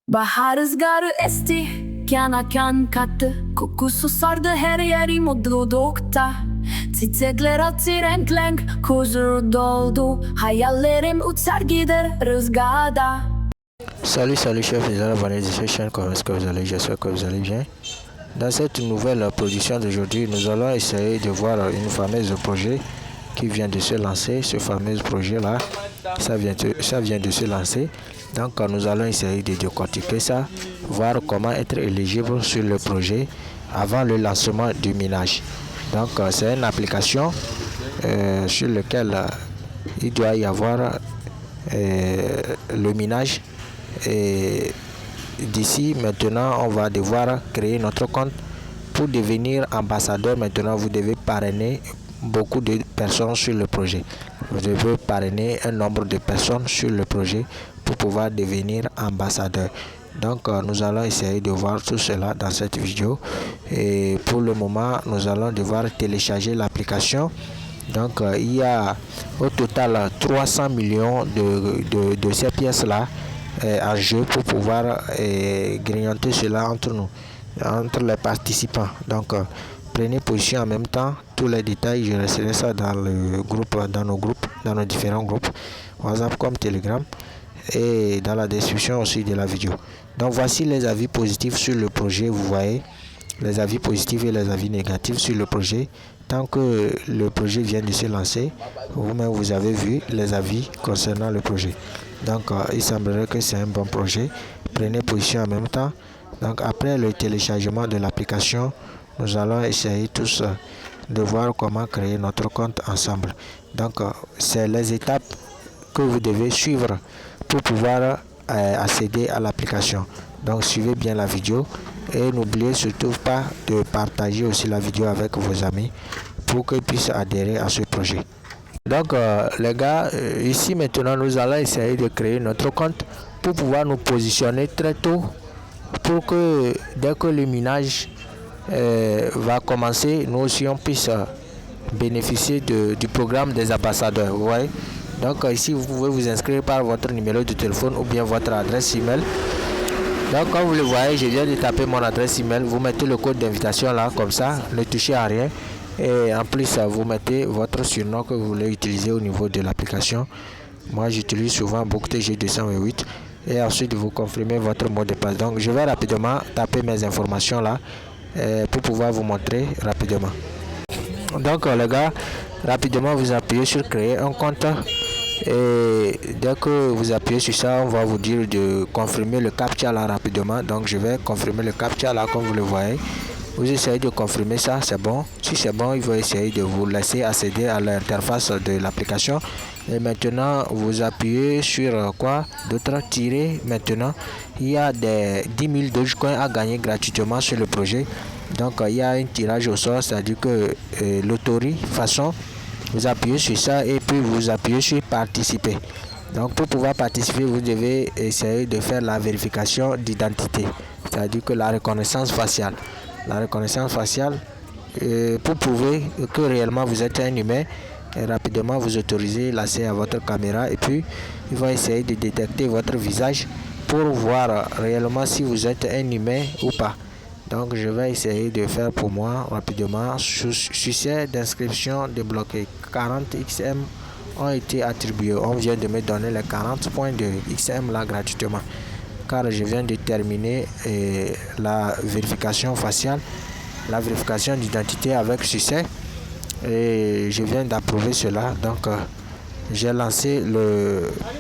Bahar rüzgarı esti, kana kan kattı. Kokusu sardı her yeri mutlulukta. Çiçekler açtı renk renk, huzur doldu. Hayallerim uçar gider rüzgarda. Salut, chers fidèles abonnés de cette chaîne, comment est-ce que vous allez? J'espère que vous allez bien. Dans cette nouvelle production d'aujourd'hui, nous allons essayer de voir une fameuse projet qui vient de se lancer. Ce fameux projet-là, ça vient de se lancer. Donc nous allons essayer de décortiquer ça, voir comment être éligible sur le projet avant le lancement du minage. Donc c'est une application sur laquelle il doit y avoir le minage. Et d'ici maintenant, on va devoir créer notre compte. Pour devenir ambassadeur, maintenant, vous devez parrainer beaucoup de personnes sur le projet. Vous devez parrainer un nombre de personnes sur le projet pour pouvoir devenir ambassadeur. Donc, nous allons essayer de voir tout cela dans cette vidéo. Et pour le moment, nous allons devoir télécharger l'application. Donc, il y a au total 300 millions de ces pièces-là en jeu pour pouvoir grignoter cela entre nous, entre les participants. Donc prenez position en même temps. Tous les détails, je laisserai ça dans le groupe, dans nos différents groupes WhatsApp comme Telegram et dans la description aussi de la vidéo. Donc voici les avis positifs sur le projet. Vous voyez les avis positifs et les avis négatifs sur le projet. Tant que le projet vient de se lancer, vous-même vous avez vu les avis concernant le projet. Donc il semblerait que c'est un bon projet. Prenez position en même temps. Donc après le téléchargement de l'application, nous allons essayer tous de voir comment créer notre compte ensemble. Donc c'est les étapes que vous devez suivre pour pouvoir accéder à l'application. Donc suivez bien la vidéo et n'oubliez surtout pas de partager aussi la vidéo avec vos amis pour qu'ils puissent adhérer à ce projet. Donc les gars, ici maintenant nous allons essayer de créer notre compte pour pouvoir nous positionner très tôt pour que dès que le minage va commencer, nous aussi on puisse bénéficier du programme des ambassadeurs. Vous voyez? Donc ici vous pouvez vous inscrire par votre numéro de téléphone ou bien votre adresse email. Donc comme vous le voyez, je viens de taper mon adresse email. Vous mettez le code d'invitation là comme ça, ne touchez à rien. Et en plus, vous mettez votre surnom que vous voulez utiliser au niveau de l'application. Moi, j'utilise souvent BookTG 208. Et ensuite, vous confirmez votre mot de passe. Donc, je vais rapidement taper mes informations là pour pouvoir vous montrer rapidement. Donc, les gars, rapidement, vous appuyez sur créer un compte. Et dès que vous appuyez sur ça, on va vous dire de confirmer le captcha là rapidement. Donc, je vais confirmer le captcha là comme vous le voyez. Vous essayez de confirmer ça, c'est bon. Si c'est bon, il va essayer de vous laisser accéder à l'interface de l'application. Et maintenant, vous appuyez sur quoi d'autre? Tirer. Maintenant, il y a des 10 000 Dogecoin à gagner gratuitement sur le projet. Donc, il y a un tirage au sort, c'est-à-dire que loterie façon, vous appuyez sur ça et puis vous appuyez sur participer. Donc, pour pouvoir participer, vous devez essayer de faire la vérification d'identité, c'est-à-dire que la reconnaissance faciale. La reconnaissance faciale pour prouver que réellement vous êtes un humain. Et rapidement vous autorisez l'accès à votre caméra et puis il va essayer de détecter votre visage pour voir réellement si vous êtes un humain ou pas. Donc je vais essayer de faire pour moi rapidement. Succès d'inscription débloqué. 40 XM ont été attribués. On vient de me donner les 40 points de XM là gratuitement, car je viens de terminer la vérification faciale, la vérification d'identité avec succès et je viens d'approuver cela. Donc j'ai lancé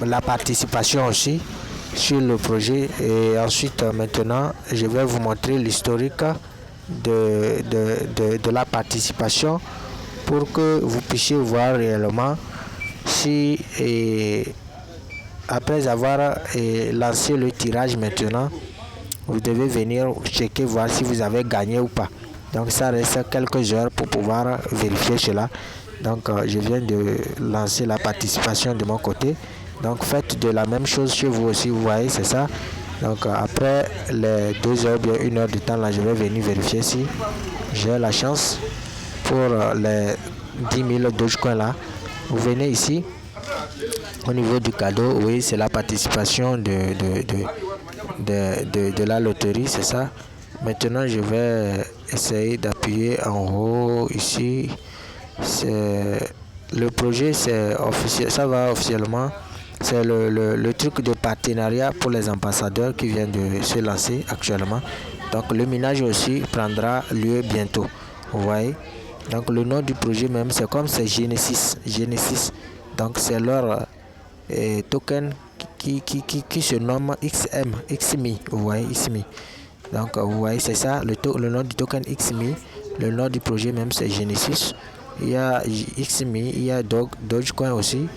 la participation aussi sur le projet et ensuite maintenant je vais vous montrer l'historique de la participation pour que vous puissiez voir réellement si après avoir lancé le tirage maintenant, vous devez venir checker, voir si vous avez gagné ou pas. Donc ça reste quelques heures pour pouvoir vérifier cela. Donc je viens de lancer la participation de mon côté. Donc faites de la même chose chez vous aussi, vous voyez, c'est ça. Donc après les 2 heures, bien 1 heure de temps là, je vais venir vérifier si j'ai la chance pour les 10 000 Dogecoin là. Vous venez ici. Au niveau du cadeau, oui, c'est la participation de la loterie, c'est ça. Maintenant, je vais essayer d'appuyer en haut ici. Le projet, c'est officiel, ça va officiellement. C'est le truc de partenariat pour les ambassadeurs qui vient de se lancer actuellement. Donc le minage aussi prendra lieu bientôt. Vous voyez. Donc le nom du projet même, c'est comme c'est Genesis. Genesis. Donc c'est leur token qui se nomme XM, XMI. Vous voyez, XMI. Donc vous voyez, c'est ça le nom du token XMI. Le nom du projet même, c'est Genesis. Il y a XMI, il y a Dogecoin aussi.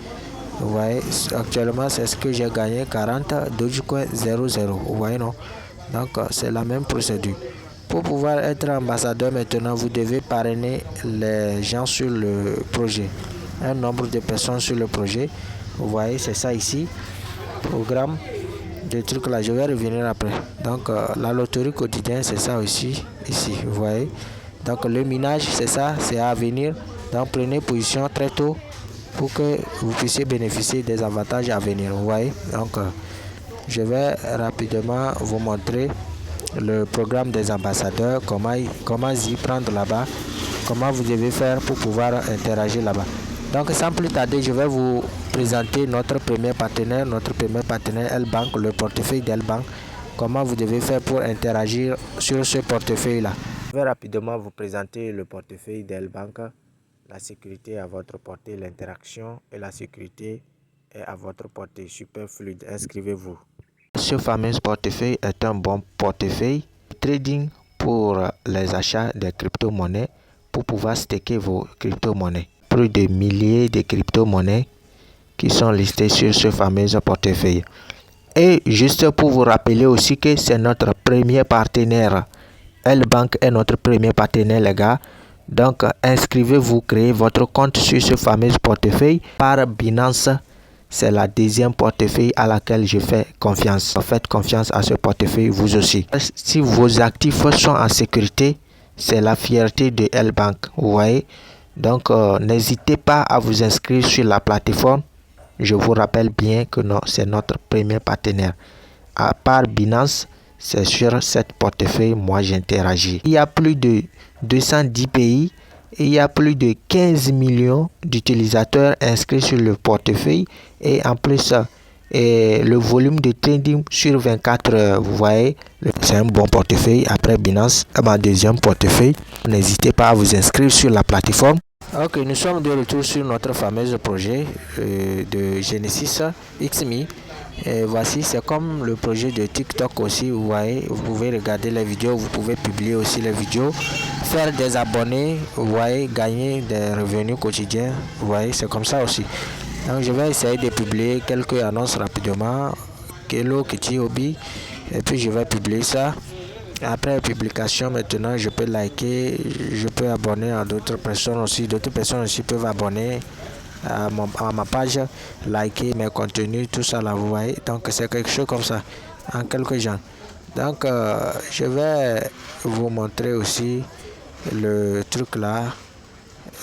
Vous voyez, actuellement c'est ce que j'ai gagné, 40 Dogecoin 00. Vous voyez, non? Donc c'est la même procédure. Pour pouvoir être ambassadeur maintenant, vous devez parrainer les gens sur le projet. Un nombre de personnes sur le projet. Vous voyez, c'est ça ici. Programme des trucs là, je vais revenir après. Donc la loterie quotidienne, c'est ça aussi ici. Vous voyez. Donc le minage, c'est ça, c'est à venir. Donc prenez position très tôt pour que vous puissiez bénéficier des avantages à venir. Vous voyez. Donc je vais rapidement vous montrer le programme des ambassadeurs, comment y prendre là-bas, comment vous devez faire pour pouvoir interagir là-bas. Donc sans plus tarder, je vais vous présenter notre premier partenaire L-Bank, le portefeuille d'L-Bank. Comment vous devez faire pour interagir sur ce portefeuille-là. Je vais rapidement vous présenter le portefeuille d'L-Bank. La sécurité à votre portée, l'interaction et la sécurité est à votre portée. Super fluide, inscrivez-vous. Ce fameux portefeuille est un bon portefeuille trading pour les achats de crypto-monnaies pour pouvoir staker vos crypto-monnaies. Plus de milliers de crypto-monnaies qui sont listées sur ce fameux portefeuille. Et juste pour vous rappeler aussi que c'est notre premier partenaire. L-Bank est notre premier partenaire, les gars. Donc, inscrivez-vous, créez votre compte sur ce fameux portefeuille par Binance. C'est la deuxième portefeuille à laquelle je fais confiance. Faites confiance à ce portefeuille, vous aussi. Si vos actifs sont en sécurité, c'est la fierté de L-Bank. Vous voyez? Donc, n'hésitez pas à vous inscrire sur la plateforme. Je vous rappelle bien que c'est notre premier partenaire. À part Binance, c'est sur cette portefeuille, moi j'interagis. Il y a plus de 210 pays et il y a plus de 15 millions d'utilisateurs inscrits sur le portefeuille. Et en plus, le volume de trading sur 24 heures, vous voyez, c'est un bon portefeuille. Après Binance, ma deuxième portefeuille. N'hésitez pas à vous inscrire sur la plateforme. Ok, nous sommes de retour sur notre fameux projet de Genesis XMI. Et voici, c'est comme le projet de TikTok aussi, vous voyez, vous pouvez regarder les vidéos, vous pouvez publier aussi les vidéos, faire des abonnés, vous voyez, gagner des revenus quotidiens, vous voyez, c'est comme ça aussi. Donc je vais essayer de publier quelques annonces rapidement, Hello Kitty Hobby, et puis je vais publier ça. Après la publication, maintenant, je peux liker, je peux abonner à d'autres personnes aussi, peuvent abonner à ma page, liker mes contenus, tout ça là, vous voyez. Donc c'est quelque chose comme ça, en quelques gens. Donc je vais vous montrer aussi le truc là,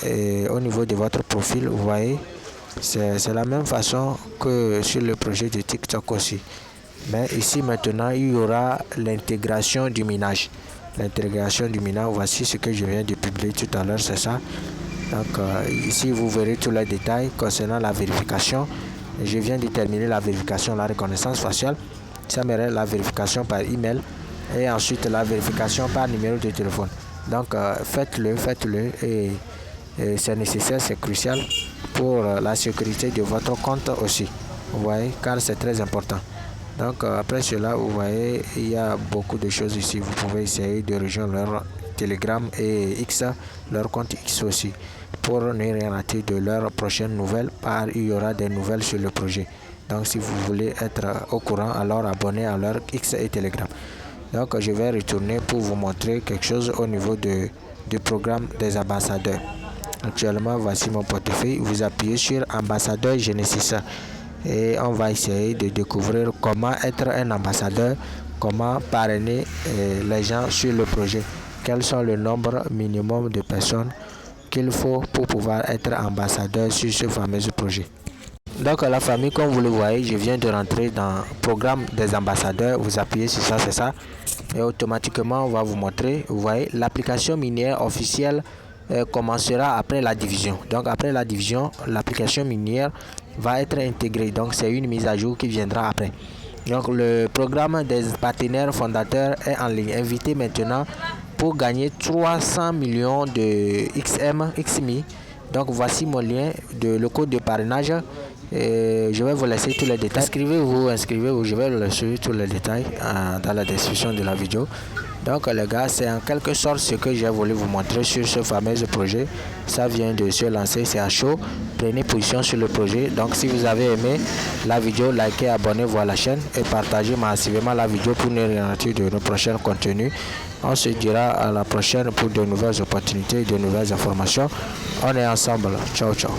et au niveau de votre profil, vous voyez, c'est la même façon que sur le projet de TikTok aussi. Mais ici maintenant, il y aura l'intégration du minage. L'intégration du minage, voici ce que je viens de publier tout à l'heure, c'est ça. Donc ici vous verrez tous les détails concernant la vérification. Je viens de terminer la vérification, la reconnaissance faciale. Ça me reste la vérification par email et ensuite la vérification par numéro de téléphone. Donc faites-le et c'est nécessaire, c'est crucial pour la sécurité de votre compte aussi. Vous voyez, car c'est très important. Donc après cela, vous voyez, il y a beaucoup de choses ici. Vous pouvez essayer de rejoindre leur Telegram et X, leur compte X aussi, pour ne rien rater de leurs prochaines nouvelles, car il y aura des nouvelles sur le projet. Donc si vous voulez être au courant, alors abonnez à leur X et Telegram. Donc je vais retourner pour vous montrer quelque chose au niveau du programme des ambassadeurs. Actuellement, voici mon portefeuille. Vous appuyez sur ambassadeur Genesis et on va essayer de découvrir comment être un ambassadeur, comment parrainer les gens sur le projet, quels sont le nombre minimum de personnes qu'il faut pour pouvoir être ambassadeur sur ce fameux projet. Donc la famille, comme vous le voyez, je viens de rentrer dans le programme des ambassadeurs. Vous appuyez sur ça, c'est ça. Et automatiquement, on va vous montrer. Vous voyez, l'application minière officielle commencera après la division. Donc après la division, l'application minière va être intégrée. Donc c'est une mise à jour qui viendra après. Donc le programme des partenaires fondateurs est en ligne. Invitez maintenant pour gagner 300 millions de XMI. Donc voici mon lien le code de parrainage. Je vais vous laisser tous les détails. Inscrivez-vous, je vais vous laisser tous les détails dans la description de la vidéo. Donc les gars, c'est en quelque sorte ce que j'ai voulu vous montrer sur ce fameux projet. Ça vient de se lancer, c'est à chaud. Prenez position sur le projet. Donc si vous avez aimé la vidéo, likez, abonnez-vous à la chaîne et partagez massivement la vidéo pour ne rien rater de nos prochains contenus. On se dira à la prochaine pour de nouvelles opportunités et de nouvelles informations. On est ensemble. Ciao, ciao.